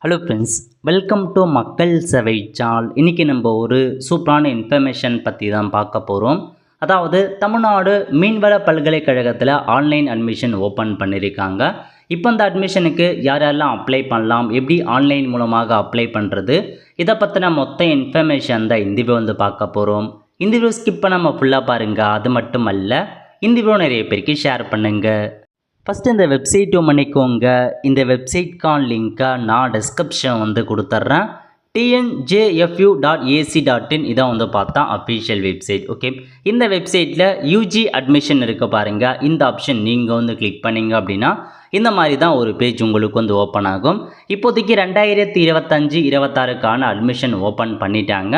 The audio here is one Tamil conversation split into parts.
ஹலோ ஃப்ரெண்ட்ஸ், வெல்கம் டு மக்கள் சேவை சேனல். இன்றைக்கி நம்ம ஒரு சூப்பரான இன்ஃபர்மேஷன் பற்றி தான் பார்க்க போகிறோம். அதாவது தமிழ்நாடு மீன்வள பல்கலைக்கழகத்தில் ஆன்லைன் அட்மிஷன் ஓப்பன் பண்ணியிருக்காங்க. இப்போ இந்த அட்மிஷனுக்கு யார் யாரெல்லாம் அப்ளை பண்ணலாம், எப்படி ஆன்லைன் மூலமாக அப்ளை பண்ணுறது, இதை பற்றின மொத்த இன்ஃபர்மேஷன் தான் இந்த வீடியோ வந்து பார்க்க போகிறோம். இந்த வீடியோ ஸ்கிப் பண்ணாமல் ஃபுல்லாக பாருங்கள். அது மட்டும் அல்ல, இந்த வீடியோ நிறைய பேருக்கு ஷேர் பண்ணுங்கள். ஃபஸ்ட்டு இந்த வெப்சைட் பண்ணிக்கோங்க. இந்த வெப்சைட்கான லிங்க்கை நான் டிஸ்கிரிப்ஷன் வந்து கொடுத்துட்றேன். tnjfu.ac.in இதான் வந்து பார்த்தா அஃபிஷியல் வெப்சைட். ஓகே, இந்த வெப்சைட்டில் யூஜி அட்மிஷன் இருக்க பாருங்கள். இந்த ஆப்ஷன் நீங்கள் வந்து கிளிக் பண்ணிங்க அப்படின்னா இந்த மாதிரி தான் ஒரு பேஜ் உங்களுக்கு வந்து ஓப்பன் ஆகும். இப்போதைக்கு 2025-26க்கான அட்மிஷன் ஓப்பன் பண்ணிட்டாங்க.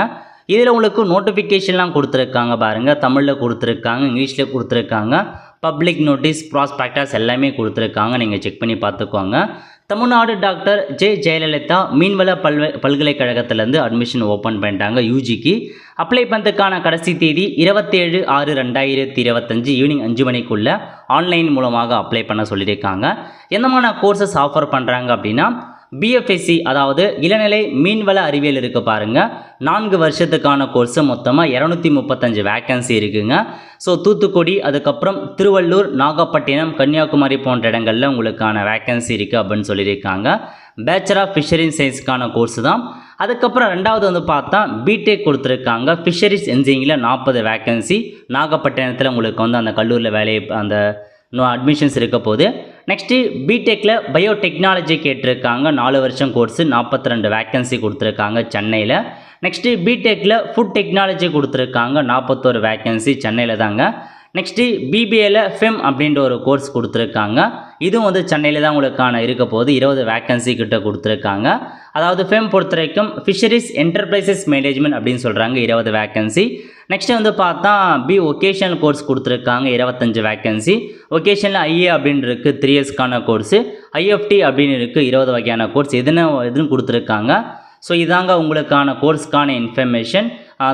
இதில் உங்களுக்கு நோட்டிஃபிகேஷன்லாம் கொடுத்துருக்காங்க பாருங்கள். தமிழில் கொடுத்துருக்காங்க, இங்கிலீஷில் கொடுத்துருக்காங்க, பப்ளிக் நோட்டீஸ், ப்ராஸ்பெக்டஸ் எல்லாமே கொடுத்துருக்காங்க. நீங்கள் செக் பண்ணி பார்த்துக்கோங்க. தமிழ்நாடு டாக்டர் ஜே ஜெயலலிதா மீன்வள பல்கலைக்கழகத்திலேருந்து அட்மிஷன் ஓப்பன் பண்ணிட்டாங்க. யூஜிக்கு அப்ளை பண்ணுறதுக்கான கடைசி தேதி 27/6/2025 ஈவினிங் 5 மணிக்குள்ளே ஆன்லைன் மூலமாக அப்ளை பண்ண சொல்லியிருக்காங்க. எந்தமான கோர்சஸ் ஆஃபர் பண்ணுறாங்க அப்படின்னா பிஎஃப்எஸ்சி, அதாவது இளநிலை மீன்வள அறிவியல் இருக்குது பாருங்கள். 4 வருஷத்துக்கான கோர்ஸு மொத்தமாக 235 வேக்கன்சி இருக்குங்க. ஸோ தூத்துக்குடி, அதுக்கப்புறம் திருவள்ளூர், நாகப்பட்டினம், கன்னியாகுமரி போன்ற இடங்களில் உங்களுக்கான வேக்கன்சி இருக்குது அப்படின்னு சொல்லியிருக்காங்க. பேச்சுலர் ஆஃப் ஃபிஷரிஸ் சயின்ஸுக்கான கோர்ஸு தான். அதுக்கப்புறம் ரெண்டாவது வந்து பார்த்தா பிடெக் கொடுத்துருக்காங்க. ஃபிஷரிஸ் என்ஜினியரிங்கில் 40 வேக்கன்சி. நாகப்பட்டினத்தில் உங்களுக்கு வந்து அந்த கல்லூரியில் அந்த அட்மிஷன்ஸ் இருக்க போது. நெக்ஸ்ட்டு பிடெக்கில் பயோடெக்னாலஜி கேட்டிருக்காங்க. 4 வருஷம் கோர்ஸு, 42 வேக்கன்சி கொடுத்துருக்காங்க சென்னையில். நெக்ஸ்ட்டு பிடெக்கில் ஃபுட் டெக்னாலஜி கொடுத்துருக்காங்க. 41 வேக்கன்சி சென்னையில் தாங்க. நெக்ஸ்ட்டு பிபிஏல ஃபெம் அப்படின்ற ஒரு கோர்ஸ் கொடுத்துருக்காங்க. இதுவும் வந்து சென்னையில் தான் உங்களுக்கான இருக்க போது. 20 வேக்கன்சி கிட்ட கொடுத்துருக்காங்க. அதாவது ஃபெம் பொறுத்த வரைக்கும் ஃபிஷரிஸ் என்டர்பிரைசஸ் மேனேஜ்மெண்ட் அப்படின்னு சொல்கிறாங்க, 20 வேக்கன்சி. நெக்ஸ்ட்டு வந்து பார்த்தா ஒகேஷனல் கோர்ஸ் கொடுத்துருக்காங்க, 25 வேக்கன்சி. ஒகேஷனில் ஐஏ அப்படின்னு இருக்குது, 3 இயர்ஸ்க்கான கோர்ஸு. ஐஎஃப்டி அப்படின்னு இருக்குது, 20 வகையான கோர்ஸ் எதுன்னு கொடுத்துருக்காங்க. ஸோ இதாங்க உங்களுக்கான கோர்ஸ்க்கான இன்ஃபர்மேஷன்.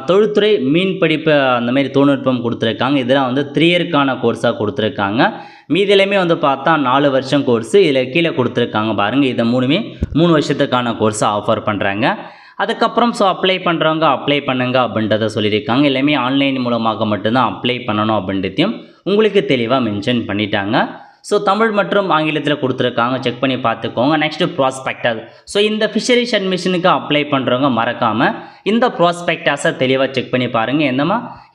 தொழில்துறை, மீன் படிப்பு, அந்தமாரி தொழில்நுட்பம் கொடுத்துருக்காங்க. இதெல்லாம் வந்து 3 இயர்க்கான கோர்ஸாக கொடுத்துருக்காங்க. மீதிலையுமே வந்து பார்த்தா 4 வருஷம் கோர்ஸு. இதில் கீழே கொடுத்துருக்காங்க பாருங்கள். இதை 3 வருஷத்துக்கான கோர்ஸை ஆஃபர் பண்ணுறாங்க. அதுக்கப்புறம் அப்ளை பண்ணுறவங்க அப்ளை பண்ணுங்க அப்படின்றத சொல்லியிருக்காங்க. எல்லாமே ஆன்லைன் மூலமாக மட்டும்தான் அப்ளை பண்ணணும் அப்படின்றதையும் உங்களுக்கு தெளிவாக மென்ஷன் பண்ணிட்டாங்க. தமிழ் மற்றும் ஆங்கிலத்தில் கொடுத்துருக்காங்க, செக் பண்ணி பார்த்துக்கோங்க. Next prospectus. இந்த ஃபிஷரிஸ் அட்மிஷனுக்கு அப்ளை பண்ணுறவங்க மறக்காமல் இந்த ப்ராஸ்பெக்டஸை தெளிவாக செக் பண்ணி பாருங்கள்.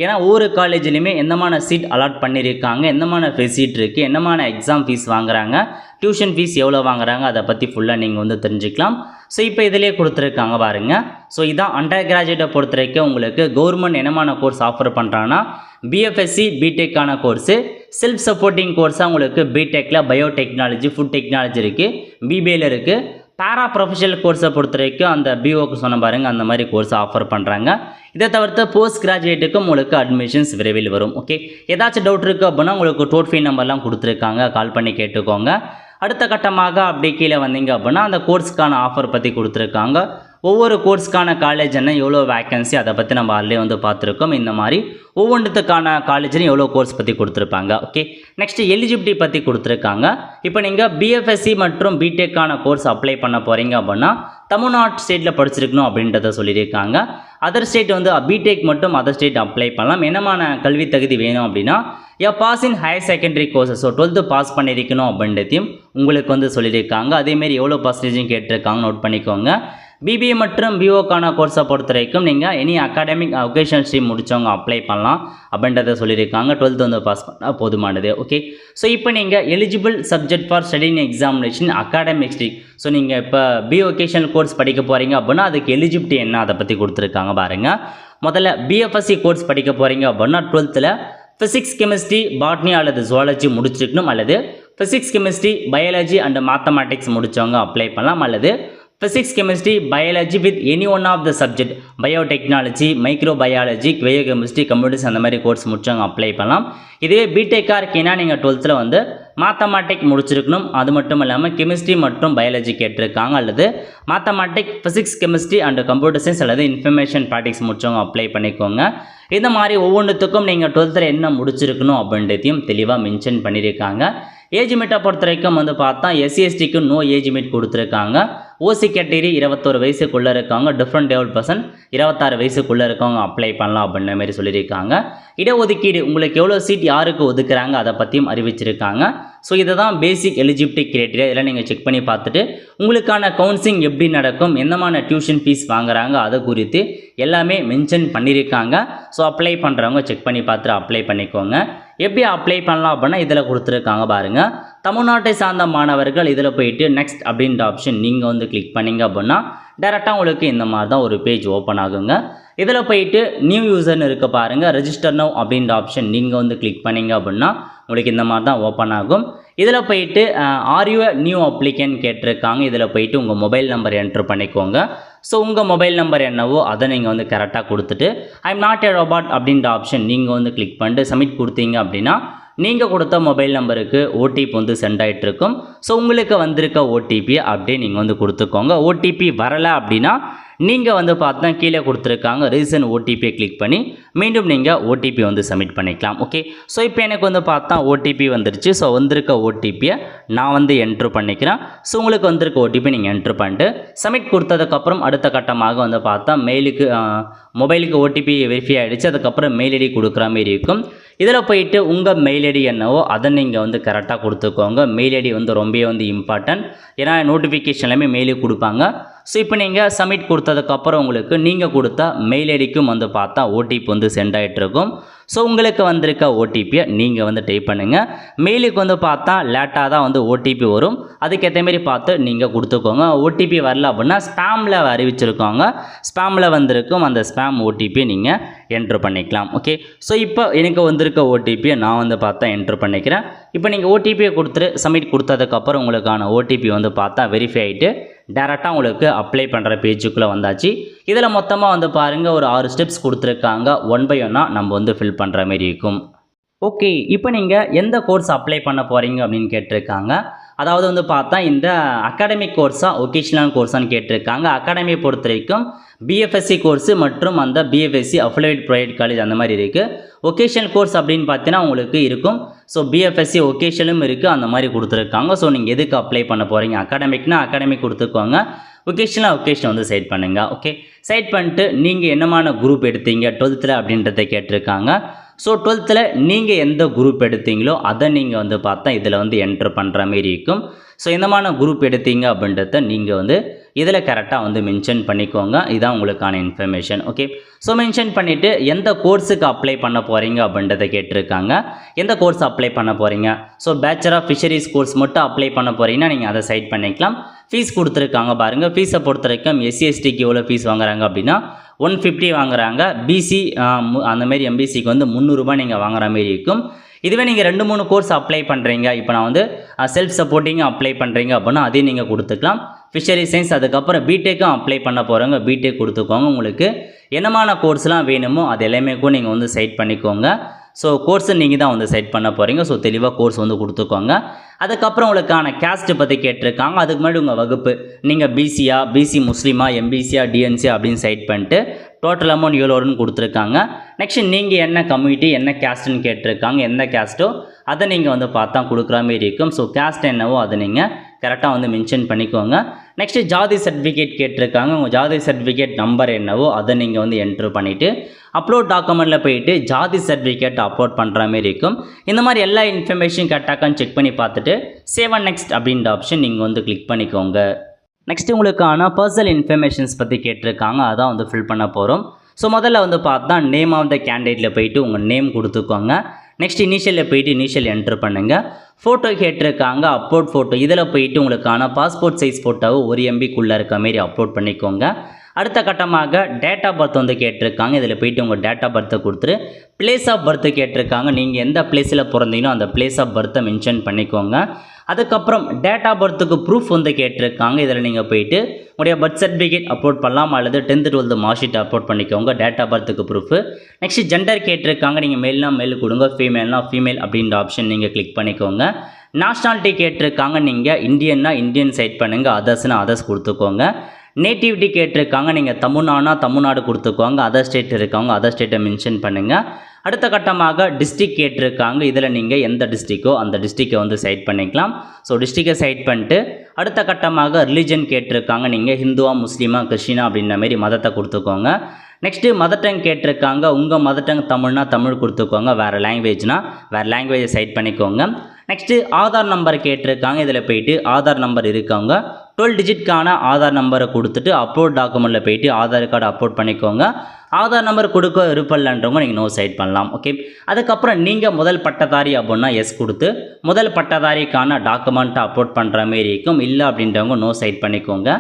ஏன்னா ஒவ்வொரு காலேஜ்லையுமே எந்தமான சீட் அலாட் பண்ணியிருக்காங்க, எந்தமான ஃபெசிலிட்டி இருக்குது, என்னமான எக்ஸாம் ஃபீஸ் வாங்குறாங்க, டியூஷன் ஃபீஸ் எவ்வளோ வாங்குறாங்க, அதை பற்றி ஃபுல்லாக நீங்கள் வந்து தெரிஞ்சுக்கலாம். இப்போ இதிலே கொடுத்துருக்காங்க பாருங்கள். இதான் அண்டர் கிராஜுவேட்டை பொறுத்த வரைக்கும் உங்களுக்கு கவர்மெண்ட் என்னமான கோர்ஸ் ஆஃபர் பண்ணுறாங்கன்னா பிஎஃப்எஸ்சி பிடெக்கான கோர்ஸு. செல்ஃப் சப்போர்ட்டிங் கோர்ஸாக உங்களுக்கு பிடெக்கில் பயோடெக்னாலஜி, ஃபுட் டெக்னாலஜி இருக்குது, பிபிஏல இருக்குது. பேரா ப்ரொஃபஷனல் கோர்ஸை பொறுத்த வரைக்கும் அந்த பிஓக்கு சொன்ன பாருங்கள், அந்த மாதிரி கோர்ஸ் ஆஃபர் பண்ணுறாங்க. இதை தவிர்த்து போஸ்ட் கிராஜுவேட்டுக்கும் உங்களுக்கு அட்மிஷன்ஸ் விரைவில் வரும். ஓகே, ஏதாச்சும் டவுட் இருக்குது அப்படின்னா உங்களுக்கு டோல் ஃப்ரீ நம்பர்லாம் கொடுத்துருக்காங்க, கால் பண்ணி கேட்டுக்கோங்க. அடுத்த கட்டமாக அப்படி கீழே வந்தீங்க அப்படின்னா அந்த கோர்ஸ்க்கான ஆஃபர் பற்றி கொடுத்துருக்காங்க. ஒவ்வொரு கோர்ஸ்க்கான காலேஜ் என்ன, எவ்வளோ வேக்கன்சி, அதை பற்றி நம்ம அதிலே வந்து பார்த்துருக்கோம். இந்த மாதிரி ஒவ்வொன்றுத்துக்கான காலேஜ்லையும் எவ்வளோ கோர்ஸ் பற்றி கொடுத்துருப்பாங்க. ஓகே, நெக்ஸ்ட்டு எலிஜிபிலிட்டி பற்றி கொடுத்துருக்காங்க. இப்போ நீங்கள் பிஎஃப்எஸ்சி மற்றும் பிடெக்கான கோர்ஸ் அப்ளை பண்ண போகிறீங்க அப்படின்னா தமிழ்நாடு ஸ்டேட்டில் படிச்சிருக்கணும் அப்படின்றத சொல்லியிருக்காங்க. அதர் ஸ்டேட் வந்து பிடெக் மட்டும் அதர் ஸ்டேட் அப்ளை பண்ணலாம். என்னமான கல்வி தகுதி வேணும் அப்படின்னா pass in higher secondary courses, 12th pass பண்ணியிருக்கணும் அப்படின்றதையும் உங்களுக்கு வந்து சொல்லியிருக்காங்க. அதேமாரி எவ்வளோ பர்சன்டேஜும் கேட்டிருக்காங்க, நோட் பண்ணிக்கோங்க. பிபிஏ மற்றும் பிஓக்கான கோர்ஸை பொறுத்த வரைக்கும் நீங்கள் எனி அகாடமிக் வொகேஷனல் ஸ்ட்ரீம் முடித்தவங்க அப்ளை பண்ணலாம் அப்படின்றத சொல்லியிருக்காங்க. 12th வந்து பாஸ் பண்ணால் போதுமானது. ஓகே, இப்போ நீங்கள் eligible subject for study in examination academic stream. நீங்கள் இப்போ வொகேஷனல் கோர்ஸ் படிக்க போகிறீங்க அப்படின்னா அதுக்கு எலிஜிபிலிட்டி என்ன, அதை பற்றி கொடுத்துருக்காங்க பாருங்கள். முதல்ல பிஎஃப்எஸ்சி கோர்ஸ் படிக்க போகிறீங்க அப்படின்னா 12th ஃபிசிக்ஸ், கெமிஸ்ட்ரி, பாட்னி அல்லது ஜுவாலஜி முடிச்சிருக்கணும். அல்லது physics, chemistry, biology and mathematics முடித்தவங்க அப்ளை பண்ணலாம். அல்லது physics, chemistry, biology with any one of the subject, biotechnology, microbiology, biochemistry, computers அந்த மாதிரி கோர்ஸ் முடிச்சவங்க அப்ளை பண்ணலாம். இதுவே பிடெக்காக இருக்கீங்கன்னா நீங்கள் 12th வந்து மேத்தமேட்டிக் முடிச்சிருக்கணும். அது மட்டும் இல்லாமல் கெமிஸ்ட்ரி மற்றும் பயாலஜி கேட்டிருக்காங்க. அல்லது mathematic, physics, chemistry and computer science அல்லது இன்ஃபர்மேஷன் ப்ராக்டிக்ஸ் முடிச்சவங்க அப்ளை பண்ணிக்கோங்க. இந்த மாதிரி ஒவ்வொன்றுத்துக்கும் நீங்கள் 12th என்ன முடிச்சிருக்கணும் அப்படின்றதையும் தெளிவாக மென்ஷன் பண்ணியிருக்காங்க. ஏஜ் லிமிட்டை பொறுத்த வரைக்கும் வந்து பார்த்தா எஸ்சி எஸ்டிக்கு நோ ஏஜ் லிமிட் கொடுத்துருக்காங்க. ஓசி கேட்டகரி 21 வயசுக்குள்ளே இருக்கவங்க, டிஃப்ரெண்ட் டேபிள் பர்சன் 26 வயசுக்குள்ளே இருக்கவங்க அப்ளை பண்ணலாம் அப்படின்ற மாதிரி சொல்லியிருக்காங்க. இடஒதுக்கீடு உங்களுக்கு எவ்வளோ சீட் யாருக்கு ஒதுக்குறாங்க அதை பற்றியும் அறிவிச்சிருக்காங்க. ஸோ இதை தான் பேசிக் எலிஜிபிலிட்டி கிரைட்டீரியா. இதெல்லாம் நீங்கள் செக் பண்ணி பார்த்துட்டு உங்களுக்கான கவுன்சிலிங் எப்படி நடக்கும், எந்தமான டியூஷன் ஃபீஸ் வாங்குறாங்க அதை குறித்து எல்லாமே மென்ஷன் பண்ணியிருக்காங்க. ஸோ அப்ளை பண்ணுறவங்க செக் பண்ணி பார்த்துட்டு அப்ளை பண்ணிக்கோங்க. எப்படி அப்ளை பண்ணலாம் அப்படின்னா இதில் கொடுத்துருக்காங்க பாருங்கள். தமிழ்நாட்டை சார்ந்த மாணவர்கள் இதில் போயிட்டு நெக்ஸ்ட் அப்படின்ற ஆப்ஷன் நீங்கள் வந்து கிளிக் பண்ணிங்க அப்படின்னா டேரெக்டாக உங்களுக்கு இந்த மாதிரி தான் ஒரு பேஜ் ஓப்பன் ஆகுங்க. இதில் போயிட்டு நியூ யூசர்னு இருக்க பாருங்கள், ரெஜிஸ்டர் நவ் அப்படின்ற ஆப்ஷன் நீங்கள் வந்து கிளிக் பண்ணிங்க அப்படின்னா உங்களுக்கு இந்த மாதிரி தான் ஓப்பன் ஆகும். இதில் போயிட்டு ஆர் யூ நியூ அப்ளிகேண்ட் கேட்டிருக்காங்க. இதில் போயிட்டு உங்கள் மொபைல் நம்பர் என்ட்ரு பண்ணிக்கோங்க. ஸோ உங்கள் மொபைல் நம்பர் என்னவோ அதை நீங்கள் வந்து கரெக்டாக கொடுத்துட்டு I am not a robot அப்படின்ற ஆப்ஷன் நீங்கள் வந்து கிளிக் பண்ணிட்டு சப்மிட் கொடுத்தீங்க அப்படின்னா நீங்கள் கொடுத்த மொபைல் நம்பருக்கு ஓடிபி வந்து சென்ட் ஆகிட்டு இருக்கும். ஸோ உங்களுக்கு வந்திருக்க ஓடிபியை அப்படியே நீங்கள் வந்து கொடுத்துக்கோங்க. ஓடிபி வரலை அப்படின்னா நீங்கள் வந்து பார்த்தா கீழே கொடுத்துருக்காங்க ரீசன் ஓடிபியை கிளிக் பண்ணி மீண்டும் நீங்கள் ஓடிபி வந்து சப்மிட் பண்ணிக்கலாம். ஓகே, ஸோ இப்போ எனக்கு வந்து பார்த்தா ஓடிபி வந்துருச்சு. ஸோ வந்திருக்க ஓடிபியை நான் வந்து என்ட்ரு பண்ணிக்கிறேன். ஸோ உங்களுக்கு வந்திருக்க ஓடிபி நீங்கள் என்ட்ரு பண்ணிட்டு சப்மிட் கொடுத்ததுக்கப்புறம் அடுத்த கட்டமாக வந்து பார்த்தா மெயிலுக்கு மொபைலுக்கு ஓடிபி வெரிஃபை ஆகிடுச்சு. அதுக்கப்புறம் மெயில் ஐடி கொடுக்குற மாரி இருக்கும். இதில் போயிட்டு உங்கள் மெயில் ஐடி என்னவோ அதை நீங்கள் வந்து கரெக்டாக கொடுத்துக்கோங்க. மெயில் ஐடி வந்து ரொம்பவே வந்து இம்பார்ட்டன்ட். ஏன்னா நோட்டிஃபிகேஷன் எல்லாமே மெயிலுக்கு கொடுப்பாங்க. ஸோ இப்போ நீங்கள் சப்மிட் கொடுத்ததுக்கப்புறம் உங்களுக்கு நீங்கள் கொடுத்த மெயில் ஐடிக்கும் வந்து பார்த்தா ஓடிபி வந்து சென்ட் ஆகிட்ருக்கும். ஸோ உங்களுக்கு வந்திருக்க ஓடிபியை நீங்கள் வந்து டைப் பண்ணுங்கள். மெயிலுக்கு வந்து பார்த்தா லேட்டாக தான் வந்து ஓடிபி வரும். அதுக்கேற்ற மாரி பார்த்து நீங்கள் கொடுத்துக்கோங்க. ஓடிபி வரல அப்படின்னா ஸ்பேமில் அறிவிச்சிருக்கோங்க. ஸ்பேமில் வந்திருக்கும் அந்த ஸ்பேம் ஓடிபியை நீங்கள் என்ட்ரு பண்ணிக்கலாம். ஓகே, ஸோ இப்போ எனக்கு வந்திருக்க ஓடிபியை நான் வந்து பார்த்தா என்ட்ரு பண்ணிக்கிறேன். இப்போ நீங்கள் ஓடிபியை கொடுத்துட்டு சப்மிட் கொடுத்ததுக்கப்புறம் உங்களுக்கான ஓடிபி வந்து பார்த்தா வெரிஃபை ஆகிட்டு டேரெக்டாக உங்களுக்கு அப்ளை பண்ணுற பேஜுக்குள்ளே வந்தாச்சு. இதில் மொத்தமாக வந்து பாருங்கள் ஒரு 6 ஸ்டெப்ஸ் கொடுத்துருக்காங்க. 1 by 1 நம்ம வந்து ஃபில் பண்ணுற மாரி இருக்கும். ஓகே, இப்போ நீங்கள் எந்த கோர்ஸ் அப்ளை பண்ண போகிறீங்க அப்படின்னு கேட்டிருக்காங்க. அதாவது வந்து பார்த்தா இந்த அகாடமிக் கோர்ஸாக ஒகேஷ்னல் கோர்ஸான்னு கேட்டிருக்காங்க. அகாடமியை பொறுத்த வரைக்கும் பிஎஃப்எஸ்சி கோர்ஸு மற்றும் அந்த பிஎஃப்எஸ்சி அஃபிலியேட் ப்ரைவேட் காலேஜ் அந்த மாதிரி இருக்குது. ஒகேஷனல் கோர்ஸ் அப்படின்னு பார்த்தீங்கன்னா உங்களுக்கு இருக்கும். ஸோ பிஎஃப்எஸ்சி ஒகேஷனும் இருக்குது, அந்த மாதிரி கொடுத்துருக்காங்க. ஸோ நீங்கள் எதுக்கு அப்ளை பண்ண போகிறீங்க, அகாடமிக்னா அகாடமிக் கொடுத்துக்கோங்க, ஒகேஷனல் ஒகேஷன் வந்து சைட் பண்ணுங்கள். ஓகே, சைட் பண்ணிட்டு நீங்கள் என்னமான குரூப் எடுத்தீங்க 12th அப்படின்றத கேட்டிருக்காங்க. ஸோ 12th நீங்கள் எந்த குரூப் எடுத்தீங்களோ அதை நீங்கள் வந்து பார்த்தா இதில் வந்து என்ட்ரு பண்ணுற மாரி இருக்கும். ஸோ எந்தமான குரூப் எடுத்தீங்க அப்படின்றத நீங்கள் வந்து இதில் கரெக்டாக வந்து மென்ஷன் பண்ணிக்கோங்க. இதுதான் உங்களுக்கான இன்ஃபர்மேஷன். ஓகே, ஸோ மென்ஷன் பண்ணிவிட்டு எந்த கோர்ஸுக்கு அப்ளை பண்ண போகிறீங்க அப்படின்றத கேட்டிருக்காங்க. எந்த கோர்ஸ் அப்ளை பண்ண போகிறீங்க, so bachelor of fisheries course மட்டும் அப்ளை பண்ண போகிறீங்கன்னா நீங்கள் அதை சைட் பண்ணிக்கலாம். ஃபீஸ் கொடுத்துருக்காங்க பாருங்கள். ஃபீஸை பொறுத்த வரைக்கும் எஸ்சி எஸ்டிக்கு எவ்வளோ ஃபீஸ் வாங்குறாங்க அப்படின்னா 150 வாங்குறாங்க. பிசி அந்தமாரி எம்பிசிக்கு வந்து 300 ரூபாய் நீங்கள் வாங்குற மாரி இருக்கும். இதுவே நீங்கள் 2-3 கோர்ஸ் அப்ளை பண்ணுறீங்க, இப்போ நான் வந்து செல்ஃப் சப்போர்ட்டிங்காக அப்ளை பண்ணுறீங்க அப்படின்னா அதையும் நீங்கள் கொடுத்துக்கலாம். ஃபிஷரி சயின்ஸ் அதுக்கப்புறம் பிடெக்கும் அப்ளை பண்ண போகிறவங்க பிடெக் கொடுத்துக்கோங்க. உங்களுக்கு என்னமான கோர்ஸ்லாம் வேணுமோ அது எல்லாமே கூட நீங்கள் வந்து சைட் பண்ணிக்கோங்க. ஸோ கோர்ஸை நீங்கள் தான் வந்து செட் பண்ண போகிறீங்க. ஸோ தெளிவாக கோர்ஸ் வந்து கொடுத்துக்கோங்க. அதுக்கப்புறம் உங்களுக்கான கேஸ்ட்டு பற்றி கேட்டிருக்காங்க. அதுக்கு முன்னாடி உங்கள் வகுப்பு நீங்கள் பிசியா, பிசி முஸ்லீமா, எம்பிசியா, டிஎன்சியா அப்படின்னு சைட் பண்ணிட்டு டோட்டல் அமௌண்ட் எவ்வளோ வரும்னு கொடுத்துருக்காங்க. நெக்ஸ்ட் நீங்கள் என்ன கம்யூனிட்டி என்ன கேஸ்ட்டுன்னு கேட்டிருக்காங்க. எந்த கேஸ்ட்டோ அதை நீங்கள் வந்து பார்த்தா கொடுக்குற மாரி இருக்கும். ஸோ கேஸ்ட் என்னவோ அதை நீங்கள் கரெக்டாக வந்து மென்ஷன் பண்ணிக்கோங்க. நெக்ஸ்ட்டு ஜாதி சர்டிஃபிகேட் கேட்டிருக்காங்க. உங்கள் ஜாதி சர்டிஃபிகேட் நம்பர் என்னவோ அதை நீங்கள் வந்து என்ட்ரு பண்ணிவிட்டு அப்லோட் டாக்குமெண்ட்டில் போயிட்டு ஜாதி சர்டிஃபிகேட் அப்லோட் பண்ணுற மாரி இருக்கும். இந்த மாதிரி எல்லா இன்ஃபர்மேஷன் கரெக்டாக்கான்னு செக் பண்ணி பார்த்துட்டு சேவ் அண்ட் நெக்ஸ்ட் அப்படின்ற ஆப்ஷன் நீங்கள் வந்து கிளிக் பண்ணிக்கோங்க. நெக்ஸ்ட் உங்களுக்கான பர்சனல் இன்ஃபர்மேஷன்ஸ் பற்றி கேட்டிருக்காங்க. அதான் வந்து ஃபில் பண்ண போகிறோம். ஸோ முதல்ல வந்து பார்த்தா நேம் ஆஃப் த கேண்டிடேட்டில் போயிட்டு உங்கள் நேம் கொடுத்துக்கோங்க. நெக்ஸ்ட் இனிஷியலில் போயிட்டு இனிஷியல் என்ட்ரு பண்ணுங்கள். ஃபோட்டோ கேட்டிருக்காங்க. அப்லோட் ஃபோட்டோ இதில் போயிட்டு உங்களுக்கான பாஸ்போர்ட் சைஸ் ஃபோட்டோவை 1 MBக்குள்ளே இருக்க மாரி அப்லோட் பண்ணிக்கோங்க. அடுத்த கட்டமாக டேட் ஆஃப் பர்த் வந்து கேட்டிருக்காங்க. இதில் போயிட்டு உங்கள் டேட் ஆஃப் பர்த்தை கொடுத்துட்டு பிளேஸ் ஆஃப் பர்த்து கேட்டிருக்காங்க. நீங்கள் எந்த பிளேஸில் பிறந்தீங்களோ அந்த பிளேஸ் ஆஃப் பர்த்தை மென்ஷன் பண்ணிக்கோங்க. அதுக்கப்புறம் டேட் ஆஃப் பர்த்துக்கு ப்ரூஃப் வந்து கேட்டிருக்காங்க. இதில் நீங்கள் போயிட்டு உங்களுடைய பர்த் சர்டிஃபிகேட் அப்லோட் பண்ணலாம் அல்லது 10th 12th mark sheet upload பண்ணிக்கோங்க. டேட் ஆஃப் பர்த்துக்கு ப்ரூஃப். நெக்ஸ்ட் ஜெண்டர் கேட்டிருக்காங்க. நீங்கள் மேல்னா மேல் கொடுங்க, ஃபீமேல்னா ஃபீமேல் அப்படின்ற ஆப்ஷன் நீங்கள் கிளிக் பண்ணிக்கோங்க. நேஷ்னாலிட்டி கேட்டிருக்காங்க. நீங்கள் இந்தியன்னா இந்தியன் சைட் பண்ணுங்கள், அதர்ஸ்னா அதர்ஸ் கொடுத்துக்கோங்க. நேட்டிவிட்டி கேட்டிருக்காங்க. நீங்கள் தமிழ்நாடுனா தமிழ்நாடு கொடுத்துக்கோங்க. அதர் ஸ்டேட் இருக்கவங்க அதர் ஸ்டேட்டை மென்ஷன் பண்ணுங்கள். அடுத்த கட்டமாக டிஸ்ட்ரிக்ட் கேட்டிருக்காங்க. இதில் நீங்கள் எந்த டிஸ்ட்ரிக்கோ அந்த டிஸ்ட்ரிக்கை வந்து செலக்ட் பண்ணிக்கலாம். ஸோ டிஸ்ட்ரிக்கை செலக்ட் பண்ணிட்டு அடுத்த கட்டமாக ரிலிஜன் கேட்டிருக்காங்க. நீங்கள் ஹிந்துவா, முஸ்லீமா, கிறிஸ்டினா அப்படின்ற மாரி மதத்தை கொடுத்துக்கோங்க. நெக்ஸ்ட்டு மதர் டங் கேட்டிருக்காங்க. உங்கள் மதர் டங் தமிழ்னா தமிழ் கொடுத்துக்கோங்க, வேறு லாங்குவேஜ்னா வேறு லாங்குவேஜை செலக்ட் பண்ணிக்கோங்க. நெக்ஸ்ட்டு ஆதார் நம்பர் கேட்டிருக்காங்க. இதில் போயிட்டு ஆதார் நம்பர் இருக்கவங்க 12 டிஜிட்கான ஆதார் நம்பரை கொடுத்துட்டு அப்லோட் டாக்குமெண்ட்டில் போயிட்டு ஆதார் கார்டு அப்லோட் பண்ணிக்கோங்க. ஆதார் நம்பர் கொடுக்க விருப்பம்லன்றவங்க நீங்கள் நோ செலக்ட் பண்ணலாம். ஓகே, அதுக்கப்புறம் நீங்கள் முதல் பட்டதாரி அப்படின்னா எஸ் கொடுத்து முதல் பட்டதாரிக்கான டாக்குமெண்ட்டை அப்லோட் பண்ணுற மாரி இருக்கும். இல்லை அப்படின்றவங்க நோ செலக்ட் பண்ணிக்கோங்க.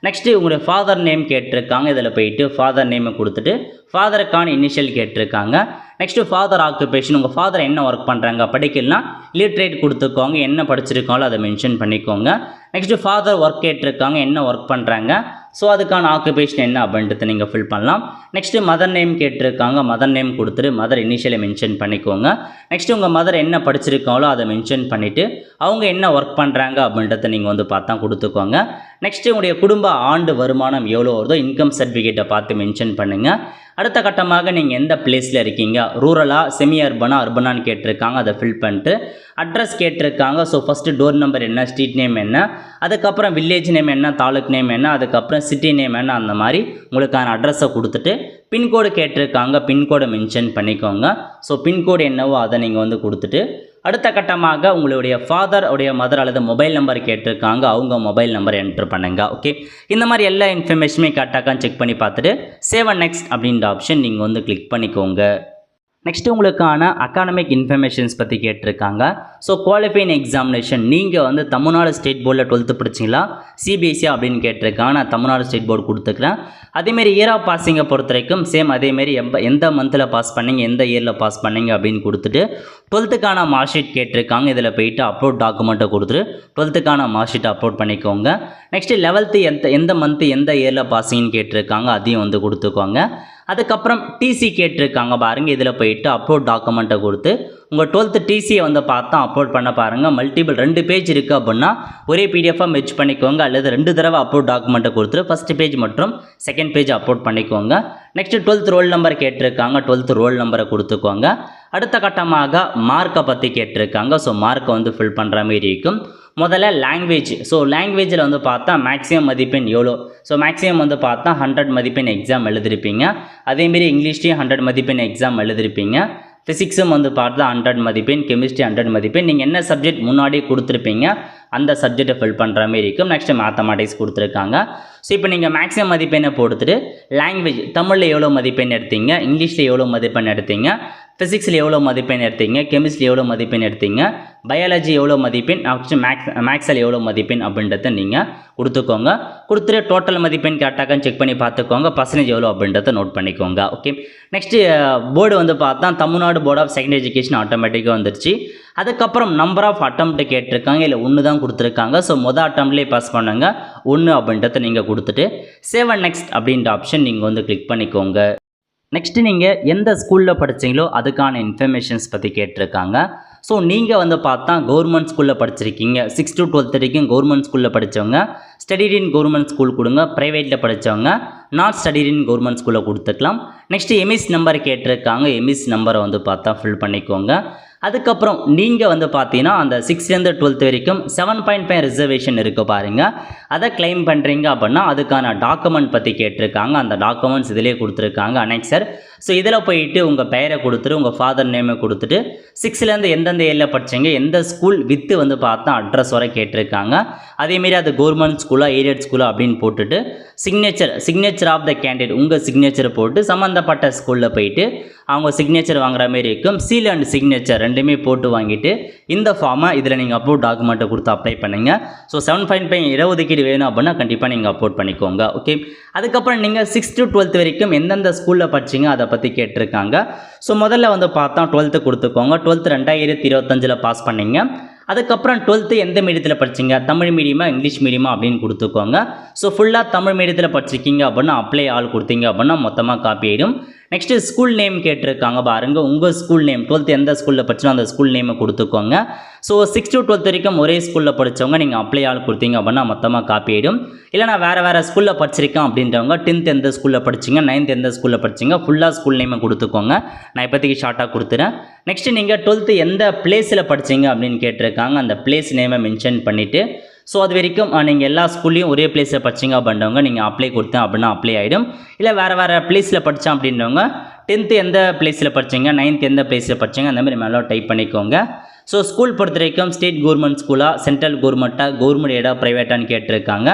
நெக்ஸ்ட்டு உங்களுடைய ஃபாதர் நேம் கேட்டிருக்காங்க. இதில் போயிட்டு ஃபாதர் நேமை கொடுத்துட்டு ஃபாதருக்கான இனிஷியல் கேட்டிருக்காங்க. நெக்ஸ்ட்டு ஃபாதர் ஆக்குபேஷன், உங்கள் ஃபாதர் என்ன ஒர்க் பண்ணுறாங்க, படிக்கலாம் லிட்ரேட் கொடுத்துக்கோங்க, என்ன படிச்சிருக்காங்களோ அதை மென்ஷன் பண்ணிக்கோங்க. நெக்ஸ்ட்டு ஃபாதர் ஒர்க் கேட்டிருக்காங்க, என்ன ஒர்க் பண்ணுறாங்க, ஸோ அதுக்கான ஆக்குபேஷன் என்ன அப்படின்றது நீங்கள் ஃபில் பண்ணலாம். நெக்ஸ்ட்டு மதர் நேம் கேட்டிருக்காங்க, மதர் நேம் கொடுத்துட்டு மதர் இனிஷியலை மென்ஷன் பண்ணிக்கோங்க. நெக்ஸ்ட்டு உங்கள் மதர் என்ன படிச்சிருக்காங்களோ அதை மென்ஷன் பண்ணிவிட்டு அவங்க என்ன ஒர்க் பண்ணுறாங்க அப்படின்றத நீங்கள் வந்து பார்த்தா கொடுத்துக்கோங்க. நெக்ஸ்ட்டு உங்களுடைய குடும்ப ஆண்டு வருமானம் எவ்வளோ வருதோ இன்கம் சர்டிஃபிகேட்டை பார்த்து மென்ஷன் பண்ணுங்கள். அடுத்த கட்டமாக நீங்கள் எந்த பிளேஸில் இருக்கீங்க, ரூரலா, செமி அர்பனா, அர்பனான்னு கேட்டிருக்காங்க, அதை ஃபில் பண்ணிட்டு அட்ரஸ் கேட்டிருக்காங்க. ஸோ ஃபஸ்ட்டு டோர் நம்பர் என்ன, ஸ்ட்ரீட் நேம் என்ன, அதுக்கப்புறம் வில்லேஜ் நேம் என்ன, தாலுக் நேம் என்ன, அதுக்கப்புறம் சிட்டி நேம் என்ன, அந்த மாதிரி உங்களுக்கான அட்ரஸை கொடுத்துட்டு பின்கோடு கேட்டிருக்காங்க, பின்கோடை மென்ஷன் பண்ணிக்கோங்க. ஸோ பின்கோடு என்னவோ அதை நீங்கள் வந்து கொடுத்துட்டு அடுத்த கட்டமாக உங்களுடைய ஃபாதர் உடைய மதர் அல்லது மொபைல் நம்பர் கேட்டிருக்காங்க, அவங்க மொபைல் நம்பர் என்ட்ரு பண்ணுங்க. ஓகே, இந்த மாதிரி எல்லா இன்ஃபர்மேஷனுமே கரெக்டாக செக் பண்ணி பார்த்துட்டு சேவ் அண்ட் நெக்ஸ்ட் அப்படின்ற ஆப்ஷன் நீங்கள் வந்து கிளிக் பண்ணிக்கோங்க. நெக்ஸ்ட்டு உங்களுக்கான அகாடமிக் இன்ஃபர்மேஷன்ஸ் பற்றி கேட்டிருக்காங்க. ஸோ குவாலிஃபைங் எக்ஸாமினேஷன் நீங்கள் வந்து தமிழ்நாடு ஸ்டேட் போர்டில் 12th படிச்சிங்களா, சிபிஎஸ்சி அப்படின்னு கேட்டிருக்காங்க. நான் தமிழ்நாடு ஸ்டேட் போர்டு கொடுத்துக்கிறேன். அதேமாரி இயர் ஆஃப் பாஸிங்கை பொறுத்த வரைக்கும் சேம் அதேமாரி எந்த மந்தில் பாஸ் பண்ணீங்க, எந்த இயரில் பாஸ் பண்ணீங்க அப்படின்னு கொடுத்துட்டு 12th மார்க் ஷீட் கேட்டிருக்காங்க. இதில் போயிட்டு அப்லோட் டாக்குமெண்ட்டை கொடுத்துட்டு 12th மார்க் ஷீட்டை அப்லோட் பண்ணிக்கோங்க. நெக்ஸ்ட்டு 11th எந்த மந்த்து எந்த இயரில் பாஸிங்னு கேட்டிருக்காங்க, அதையும் வந்து கொடுத்துக்கோங்க. அதுக்கப்புறம் டிசி கேட்டிருக்காங்க பாருங்கள். இதில் போயிட்டு அப்லோட் டாக்குமெண்ட்டை கொடுத்து உங்கள் 12th டிசியை வந்து பார்த்தா அப்லோட் பண்ண பாருங்கள். மல்டிபிள் 2 பேஜ் இருக்குது அப்படின்னா ஒரே பிடிஎஃபாக மெச் பண்ணிக்கோங்க, அல்லது 2 தடவை அப்லோட் டாக்குமெண்ட்டை கொடுத்துட்டு ஃபஸ்ட் பேஜ் மற்றும் செகண்ட் பேஜ் அப்லோட் பண்ணிக்கோங்க. நெக்ஸ்ட்டு 12th ரோல் நம்பர் கேட்டிருக்காங்க, 12th ரோல் நம்பரை கொடுத்துக்கோங்க. அடுத்த கட்டமாக மார்க்கை பற்றி கேட்டிருக்காங்க. ஸோ மார்க்கை வந்து ஃபில் பண்ணுற மாதிரி இருக்கும். முதல்ல லாங்குவேஜ், ஸோ லாங்குவேஜில் வந்து பார்த்தா மேக்ஸிமம் மதிப்பெண் எவ்வளோ, ஸோ மேக்ஸிமம் வந்து பார்த்தா 100 மதிப்பெண் எக்ஸாம் எழுதிருப்பீங்க. அதேமாரி இங்கிலீஷ்லேயும் 100 மதிப்பெண் எக்ஸாம் எழுதிருப்பீங்க. ஃபிசிக்ஸும் வந்து பார்த்தா 100 மதிப்பெண், கெமிஸ்ட்ரி 100 மதிப்பெண். நீங்கள் என்ன சப்ஜெக்ட் முன்னாடியே கொடுத்துருப்பீங்க அந்த சப்ஜெக்டை ஃபில் பண்ணுற மாதிரி இருக்கும். நெக்ஸ்ட்டு மேத்தமெட்டிக்ஸ் கொடுத்துருக்காங்க. ஸோ இப்போ நீங்கள் மேக்ஸிமம் மதிப்பெண்ணை போட்டுட்டு லாங்குவேஜ் தமிழில் எவ்வளோ மதிப்பெண் எடுத்தீங்க, இங்கிலீஷில் எவ்வளோ மதிப்பெண் எடுத்தீங்க, ஃபிசிக்ஸில் எவ்வளோ மதிப்பெண் எடுத்தீங்க, கெமிஸ்ட்ரியில் எவ்வளோ மதிப்பெண் எடுத்தீங்க, பயாலஜி எவ்வளோ மதிப்பெண், மேக்ஸில் எவ்வளோ மதிப்பெண் அப்படின்றத நீங்கள் கொடுத்துக்கோங்க. கொடுத்துட்டு டோட்டல் மதிப்பெண் கரெக்டாக செக் பண்ணி பார்த்துக்கோங்க, பர்சன்டேஜ் எவ்வளோ அப்படின்றத நோட் பண்ணிக்கோங்க. ஓகே, நெக்ஸ்ட்டு போர்டு வந்து பார்த்தா Tamil Nadu board of secondary education ஆட்டோமேட்டிக்காக வந்துருச்சு. அதுக்கப்புறம் நம்பர் ஆஃப் அட்டம்ப்ட் கேட்டிருக்காங்க, இல்லை 1 தான் கொடுத்துருக்காங்க. ஸோ மொதல் அட்டம்ப்ட்லேயே பாஸ் பண்ணுங்க 1 அப்படின்றத நீங்கள் கொடுத்துட்டு சேவ் அண்ட் நெக்ஸ்ட் அப்படின்ற ஆப்ஷன் நீங்கள் வந்து கிளிக் பண்ணிக்கோங்க. நெக்ஸ்ட்டு நீங்கள் எந்த ஸ்கூலில் படித்தீங்களோ அதுக்கான இன்ஃபர்மேஷன்ஸ் பற்றி கேட்டிருக்காங்க. ஸோ நீங்கள் வந்து பார்த்தா கவர்மெண்ட் ஸ்கூலில் படிச்சிருக்கீங்க, 6 to 12 வரைக்கும் கவர்மெண்ட் ஸ்கூலில் படித்தவங்க ஸ்டடிட் இன் கவர்மெண்ட் ஸ்கூல் கொடுங்க. ப்ரைவேட்டில் படித்தவங்க நாட் ஸ்டடிட் இன் கவர்மெண்ட் ஸ்கூலில் கொடுத்துக்கலாம். நெக்ஸ்ட்டு எம்இஸ் நம்பர் கேட்டிருக்காங்க, எம்இஸ் நம்பரை வந்து பார்த்தா ஃபில் பண்ணிக்கோங்க. அதுக்கப்புறம் நீங்கள் வந்து பார்த்தீங்கன்னா அந்த 6th to 12th வரைக்கும் 7.5 ரிசர்வேஷன் இருக்குது பாருங்கள், அதை கிளைம் பண்ணுறீங்க அப்படின்னா அதுக்கான டாக்குமெண்ட் பற்றி கேட்டிருக்காங்க. அந்த டாக்குமெண்ட்ஸ் இதிலே கொடுத்துருக்காங்க அனெக்சர். ஸோ இதில் போயிட்டு உங்கள் பெயரை கொடுத்துட்டு உங்கள் ஃபாதர் நேமை கொடுத்துட்டு 6th எந்தெந்த ஏரியில் படித்தீங்க, எந்த ஸ்கூல் வித்து வந்து பார்த்தா அட்ரஸ் வரை கேட்டிருக்காங்க. அதேமாரி அது கவர்மெண்ட் ஸ்கூலாக எய்டட் ஸ்கூலாக அப்படின்னு போட்டுட்டு சிக்னேச்சர் ஆஃப் த கேண்டிடேட் உங்கள் சிக்னேச்சரை போட்டு சம்மந்தப்பட்ட ஸ்கூலில் போயிட்டு அவங்க சிக்னேச்சர் வாங்குற மாதிரி இருக்கும். சீல் அண்ட் சிக்னேச்சர் ரெண்டுமே போட்டு வாங்கிட்டு இந்த ஃபார்மை இதில் நீங்கள் அப்லோட் டாக்குமெண்ட்டை கொடுத்து அப்ளை பண்ணுங்கள். ஸோ 7.5 இடஒதுக்கீடு வேணும் அப்படின்னா கண்டிப்பாக நீங்கள் அப்லோட் பண்ணிக்கோங்க. ஓகே, அதுக்கப்புறம் நீங்கள் 6th to 12th வரைக்கும் எந்தெந்த ஸ்கூலில் படிச்சிங்க அதை பற்றி கேட்டிருக்காங்க. ஸோ முதல்ல வந்து பார்த்தா 12th கொடுத்துக்கோங்க. 12th 2025 பாஸ் பண்ணிங்க. அதுக்கப்புறம் 12th எந்த மீடியத்தில் படிச்சிங்க, தமிழ் மீடியமா இங்கிலீஷ் மீடியமா அப்படின்னு கொடுத்துக்கோங்க. ஸோ ஃபுல்லாக தமிழ் மீடியத்தில் படிச்சிருக்கீங்க அப்படின்னா அப்ளை ஆல் கொடுத்தீங்க அப்படின்னா மொத்தமாக காப்பி ஆகிடும். நெக்ஸ்ட்டு ஸ்கூல் நேம் கேட்டிருக்காங்க பாருங்கள். உங்கள் ஸ்கூல் நேம் 12th எந்த ஸ்கூலில் படிச்சோ அந்த ஸ்கூல் நேமை கொடுத்துக்கோங்க. ஸோ 6 to 12 வரைக்கும் ஒரே ஸ்கூலில் படித்தவங்க நீங்கள் அப்ளை ஆள் கொடுத்தீங்க அப்படின்னா மொத்தமாக காப்பி ஆகிடும். இல்லை நான் வேறு ஸ்கூலில் படிச்சிருக்கேன் அப்படின்றவங்க 10th எந்த ஸ்கூலில் படிச்சிங்க, 9th எந்த ஸ்கூலில் படிச்சிங்க, ஃபுல்லாக ஸ்கூல் நேமை கொடுத்துக்கோங்க. நான் இப்போதைக்கு ஷார்ட்டாக கொடுத்துறேன். நெக்ஸ்ட்டு நீங்கள் 12th எந்த பிளேஸில் படிச்சிங்க அப்படின்னு கேட்டிருக்காங்க. அந்த பிளேஸ் நேமை மென்ஷன் பண்ணிவிட்டு ஸோ அது வரைக்கும் நீங்கள் எல்லா ஸ்கூல்லையும் ஒரே பிளேஸில் படிச்சிங்க அப்படின்றவங்க நீங்கள் அப்ளை கொடுத்தேன் அப்படின்னா அப்ளை ஆகிடும். இல்லை வேறு பிளேஸில் படித்தேன் அப்படின்றவங்க 10th எந்த பிளேஸில் படிச்சிங்க, 9th எந்த பிளேஸில் படிச்சிங்க அந்த மாதிரி மேலே டைப் பண்ணிக்கோங்க. ஸோ ஸ்கூல் பொறுத்த வரைக்கும் ஸ்டேட் கவர்மெண்ட் ஸ்கூலா, சென்ட்ரல் கவர்மெண்ட்டாக, கவர்மெண்ட் எடா, ப்ரைவேட்டான்னு கேட்டிருக்காங்க.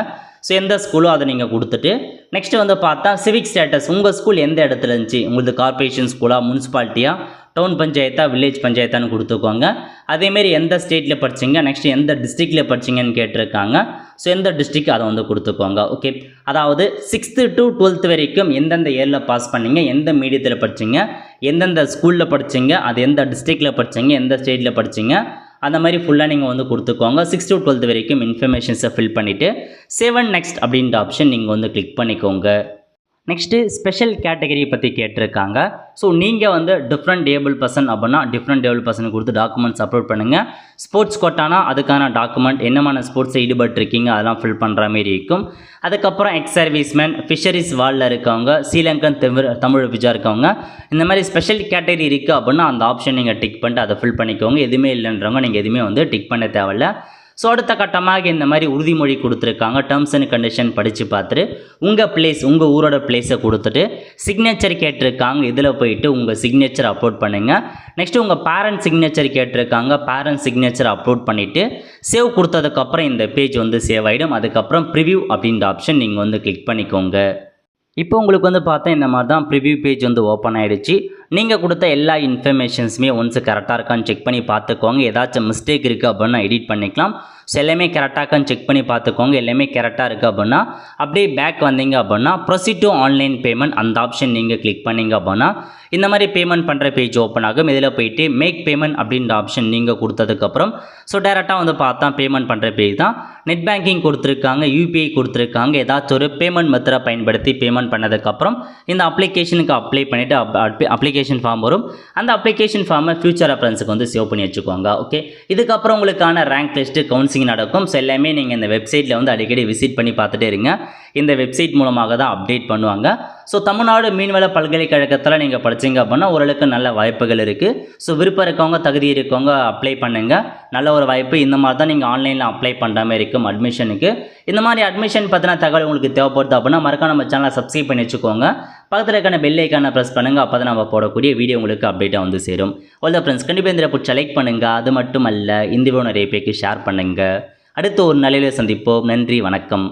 ஸோ எந்த ஸ்கூலோ அதை நீங்கள் கொடுத்துட்டு நெக்ஸ்ட்டு வந்து பார்த்தா சிவிக் ஸ்டேட்டஸ் உங்கள் ஸ்கூல் எந்த இடத்துல இருந்துச்சு, உங்களுக்கு கார்பரேஷன் ஸ்கூலா, முனிசிபாலிட்டியா, டவுன் பஞ்சாயத்தா, வில்லேஜ் பஞ்சாயத்தான்னு கொடுத்துக்கோங்க. அதேமாரி எந்த ஸ்டேட்டில் படிச்சிங்க, நெக்ஸ்ட் எந்த டிஸ்ட்ரிக்டில் படிச்சிங்கன்னு கேட்டிருக்காங்க. ஸோ எந்த டிஸ்ட்ரிக் அதை வந்து கொடுத்துக்கோங்க. ஓகே, அதாவது 6th to 12th வரைக்கும் எந்தெந்த இயரில் பாஸ் பண்ணிங்க, எந்த மீடியத்தில் படிச்சிங்க, எந்தெந்த ஸ்கூலில் படிச்சிங்க, அது எந்த டிஸ்ட்ரிக்டில் படிச்சிங்க, எந்த ஸ்டேட்டில் படிச்சிங்க, அந்த மாதிரி ஃபுல்லாக நீங்கள் வந்து கொடுத்துக்கோங்க. 6th to 12th வரைக்கும் இன்ஃபர்மேஷன்ஸை ஃபில் பண்ணிவிட்டு சேவ் அண்ட் நெக்ஸ்ட் அப்படின்ற ஆப்ஷன் நீங்கள் வந்து கிளிக் பண்ணிக்கோங்க. நெக்ஸ்ட்டு ஸ்பெஷல் கேட்டகரி பற்றி கேட்டிருக்காங்க. ஸோ நீங்கள் வந்து டிஃப்ரெண்ட் ஏபிள் பர்சன் அப்படின்னா டிஃப்ரெண்ட் ஏபிள் பர்சன் கொடுத்து டாக்குமெண்ட்ஸ் அப்லோட் பண்ணுங்கள். ஸ்போர்ட்ஸ் கோட்டானா அதுக்கான டாக்குமெண்ட் என்னமான ஸ்போர்ட்ஸை ஈடுபட்டிருக்கீங்க அதெல்லாம் ஃபில் பண்ணுற மாதிரி இருக்கும். அதுக்கப்புறம் எக்ஸ் சர்வீஸ்மேன், ஃபிஷரிஸ் வாலில் இருக்கவங்க, ஸ்ரீலங்கன் தமிழ் விஜா இருக்கவங்க, இந்த மாதிரி ஸ்பெஷல் கேட்டகரி இருக்குது அப்படின்னா அந்த ஆப்ஷன் நீங்கள் டிக் பண்ணிட்டு அதை ஃபில் பண்ணிக்கோங்க. எதுவுமே இல்லைன்றவங்க நீங்கள் எதுவுமே வந்து டிக் பண்ண தேவையில்ல. ஸோ அடுத்த கட்டமாக இந்த மாதிரி உறுதிமொழி கொடுத்துருக்காங்க. டேர்ம்ஸ் அண்ட் கண்டிஷன் படித்து பார்த்துட்டு உங்கள் பிளேஸ், உங்கள் ஊரோட பிளேஸை கொடுத்துட்டு சிக்னேச்சர் கேட்டிருக்காங்க. இதில் போயிட்டு உங்கள் சிக்னேச்சர் அப்லோட் பண்ணுங்கள். நெக்ஸ்ட்டு உங்கள் பேரண்ட் சிக்னேச்சர் கேட்டிருக்காங்க. பேரண்ட் சிக்னேச்சர் அப்லோட் பண்ணிவிட்டு சேவ் கொடுத்ததுக்கப்புறம் இந்த பேஜ் வந்து சேவ் ஆகிடும். அதுக்கப்புறம் ப்ரிவ்யூ அப்படின்ற ஆப்ஷன் நீங்கள் வந்து கிளிக் பண்ணிக்கோங்க. இப்போ உங்களுக்கு வந்து பார்த்தா இந்த மாதிரி தான் ப்ரிவ்யூ பேஜ் வந்து ஓப்பன் ஆகிடுச்சு. நீங்கள் கொடுத்த எல்லா இன்ஃபர்மேஷன்ஸுமே ஒன்ஸ் கரெக்டாக இருக்கான்னு செக் பண்ணி பார்த்துக்கோங்க. ஏதாச்சும் மிஸ்டேக் இருக்குது அப்படின்னா எடிட் பண்ணிக்கலாம். ஸோ எல்லாமே கரெக்டாக இருக்கான்னு செக் பண்ணி பார்த்துக்கோங்க. எல்லாமே கரெக்டாக இருக்குது அப்படின்னா அப்படியே பேக் வந்தீங்க அப்படின்னா ப்ரொசீட் டு ஆன்லைன் பேமெண்ட் அந்த ஆப்ஷன் நீங்கள் கிளிக் பண்ணிங்க அப்படின்னா இந்த மாதிரி பேமெண்ட் பண்ணுற பேஜ் ஓப்பன் ஆகும். இதில் போயிட்டு மேக் பேமெண்ட் அப்படின்ற ஆப்ஷன் நீங்கள் கொடுத்ததுக்கப்புறம் ஸோ டேரெக்டாக வந்து பார்த்தா பேமெண்ட் பண்ணுற பேஜ் தான். நெட் பேங்கிங் கொடுத்துருக்காங்க, யூபிஐ கொடுத்துருக்காங்க. ஏதாச்சும் ஒரு பேமெண்ட் மெத்தடை பயன்படுத்தி பேமெண்ட் பண்ணதுக்கப்புறம் இந்த அப்ளிகேஷனுக்கு அப்ளை பண்ணிவிட்டு அப்ளிகேஷன் ஃபார்ம் வரும். அந்த அப்ளிகேஷன் ஃபார்மை ஃபியூச்சர் ரெஃபரன்ஸுக்கு வந்து சேவ் பண்ணி வச்சுக்கோங்க. ஓகே, இதுக்கப்புறம் உங்களுக்கான ரேங்க் லிஸ்ட்டு கவுன்சிலிங் நடக்கும். ஸோ எல்லாமே நீங்கள் இந்த வெப்சைட்டில் வந்து அடிக்கடி விசிட் பண்ணி பார்த்துட்டே இருங்க. இந்த வெப்சைட் மூலமாக தான் அப்டேட் பண்ணுவாங்க. ஸோ தமிழ்நாடு மீன்வள பல்கலைக்கழகத்தில் நீங்கள் படிச்சிங்க அப்படின்னா ஓரளவுக்கு நல்ல வாய்ப்புகள் இருக்குது. ஸோ விருப்பம் இருக்கவங்க, தகுதி இருக்கவங்க அப்ளை பண்ணுங்கள். நல்ல ஒரு வாய்ப்பு. இந்த மாதிரி தான் நீங்கள் ஆன்லைனில் அப்ளை பண்ணுற மாதிரி இருக்கும் அட்மிஷனுக்கு. இந்த மாதிரி அட்மிஷன் பற்றின தகவல் உங்களுக்கு தேவைப்படுது அப்படின்னா மறக்காம நம்ம சேனலை சப்ஸ்கிரைப் பண்ணி வச்சுக்கோங்க. பக்கத்தில் இருக்கான பெல் ஐக்கானை ப்ரெஸ் பண்ணுங்கள். அப்போ தான் நம்ம போடக்கூடிய வீடியோ உங்களுக்கு அப்டேட்டாக வந்து சேரும். ஆல் த ஃப்ரெண்ட்ஸ், கண்டிப்பாக இந்த பிடிச்ச லைக் பண்ணுங்கள். அது மட்டும் அல்ல, இந்த வீடியோ நிறைய பேருக்கு ஷேர் பண்ணுங்கள். அடுத்து ஒரு நிலையில் சந்திப்போம். நன்றி, வணக்கம்.